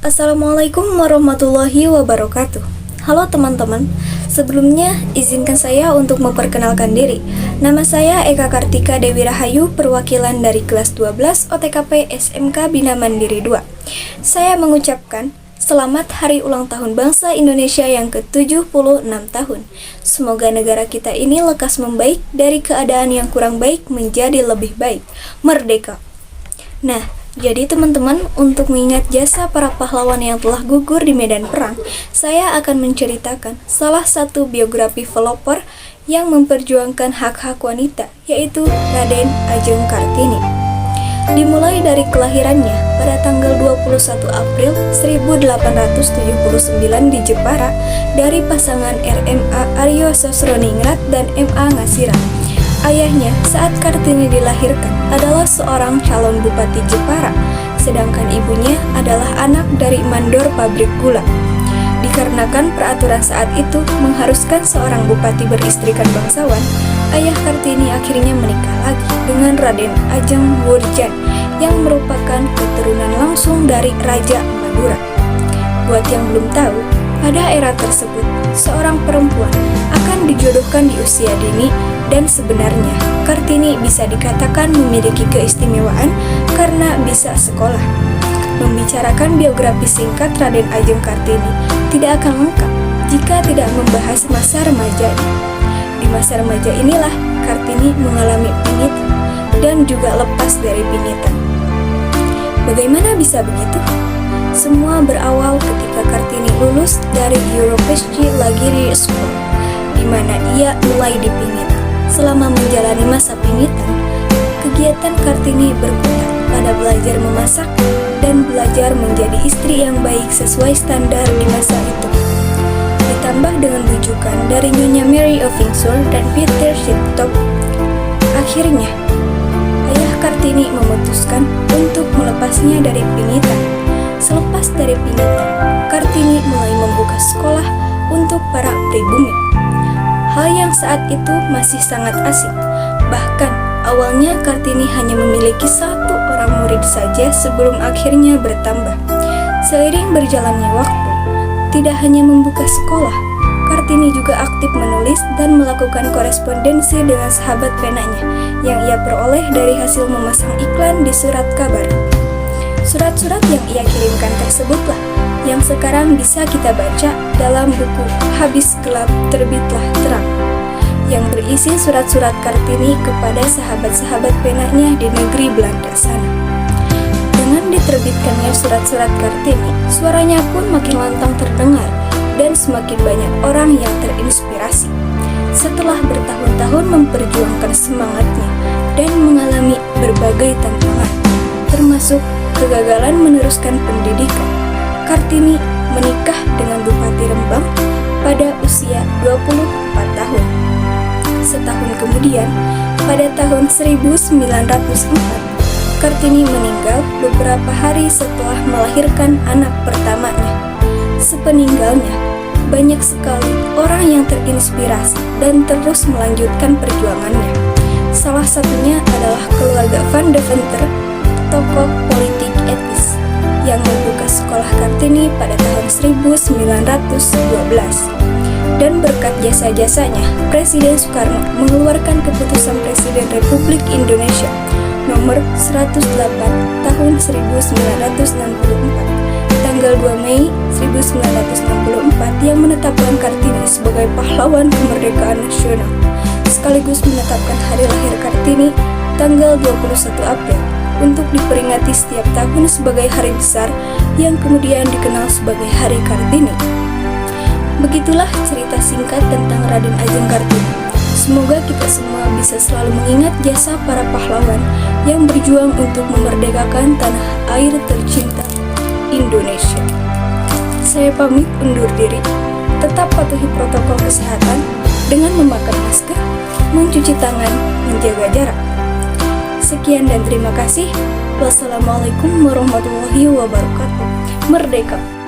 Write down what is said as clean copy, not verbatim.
Assalamualaikum warahmatullahi wabarakatuh. Halo teman-teman, sebelumnya izinkan saya untuk memperkenalkan diri. Nama saya Eka Kartika Dewi Rahayu, perwakilan dari kelas 12 OTKP SMK Bina Mandiri 2. Saya mengucapkan selamat Hari Ulang Tahun Bangsa Indonesia yang ke-76 tahun. Semoga negara kita ini lekas membaik dari keadaan yang kurang baik menjadi lebih baik. Merdeka! Nah, jadi teman-teman, untuk mengingat jasa para pahlawan yang telah gugur di medan perang, saya akan menceritakan salah satu biografi pelopor yang memperjuangkan hak-hak wanita, yaitu Raden Ajeng Kartini. Dimulai dari kelahirannya pada tanggal 21 April 1879 di Jepara dari pasangan RMA Aryo Sosroningrat dan MA Ngasiran. Ayahnya saat Kartini dilahirkan adalah seorang calon bupati Jepara, sedangkan ibunya adalah anak dari mandor pabrik gula. Dikarenakan peraturan saat itu mengharuskan seorang bupati beristrikan bangsawan, ayah Kartini akhirnya menikah lagi dengan Raden Ajeng Wurjan yang merupakan keturunan langsung dari Raja Madura. Buat yang belum tahu, pada era tersebut, seorang perempuan akan dijodohkan di usia dini dan sebenarnya Kartini bisa dikatakan memiliki keistimewaan karena bisa sekolah. Membicarakan biografi singkat Raden Ajeng Kartini tidak akan lengkap jika tidak membahas masa remajanya. Di masa remaja inilah Kartini mengalami pinitan dan juga lepas dari pinitan. Bagaimana bisa begitu? Semua berawal ketika Kartini lulus dari Europesci Lagiri School, di mana ia mulai dipinit. Selama menjalani masa pinitan, kegiatan Kartini berkutat pada belajar memasak dan belajar menjadi istri yang baik sesuai standar di masa itu. Ditambah dengan bujukan dari Nyonya Mary of Windsor dan Peter Shiptop, akhirnya ayah Kartini memutuskan untuk melepasnya dari pinitan. Selepas dari pinitan, Kartini mulai membuka sekolah untuk para pribumi. Hal yang saat itu masih sangat asing. Bahkan awalnya Kartini hanya memiliki satu orang murid saja sebelum akhirnya bertambah. Seiring berjalannya waktu, tidak hanya membuka sekolah, Kartini juga aktif menulis dan melakukan korespondensi dengan sahabat penanya yang ia peroleh dari hasil memasang iklan di surat kabar. Surat-surat yang ia kirimkan tersebutlah yang sekarang bisa kita baca dalam buku Habis Gelap Terbitlah Terang, yang berisi surat-surat Kartini kepada sahabat-sahabat penanya di negeri Belanda sana. Dengan diterbitkannya surat-surat Kartini, suaranya pun makin lantang terdengar dan semakin banyak orang yang terinspirasi. Setelah bertahun-tahun memperjuangkan semangatnya dan mengalami berbagai tantangan, termasuk kegagalan meneruskan pendidikan, Kartini menikah dengan Bupati Rembang pada usia 24 tahun. Setahun kemudian, pada tahun 1904, Kartini meninggal beberapa hari setelah melahirkan anak pertamanya. Sepeninggalnya, banyak sekali orang yang terinspirasi dan terus melanjutkan perjuangannya. Salah satunya adalah keluarga Van Deventer, tokoh politik etis, yang membuka sekolah Kartini pada tahun 1912. Dan berkat jasa-jasanya, Presiden Soekarno mengeluarkan keputusan Presiden Republik Indonesia nomor 108 tahun 1964, tanggal 2 Mei 1964 yang menetapkan Kartini sebagai pahlawan kemerdekaan nasional, sekaligus menetapkan hari lahir Kartini tanggal 21 April untuk diperingati setiap tahun sebagai hari besar yang kemudian dikenal sebagai Hari Kartini. Begitulah cerita singkat tentang Raden Ajeng Kartini. Semoga kita semua bisa selalu mengingat jasa para pahlawan yang berjuang untuk memerdekakan tanah air tercinta Indonesia. Saya pamit undur diri. Tetap patuhi protokol kesehatan dengan memakai masker, mencuci tangan, menjaga jarak. Sekian dan terima kasih. Wassalamualaikum warahmatullahi wabarakatuh. Merdeka!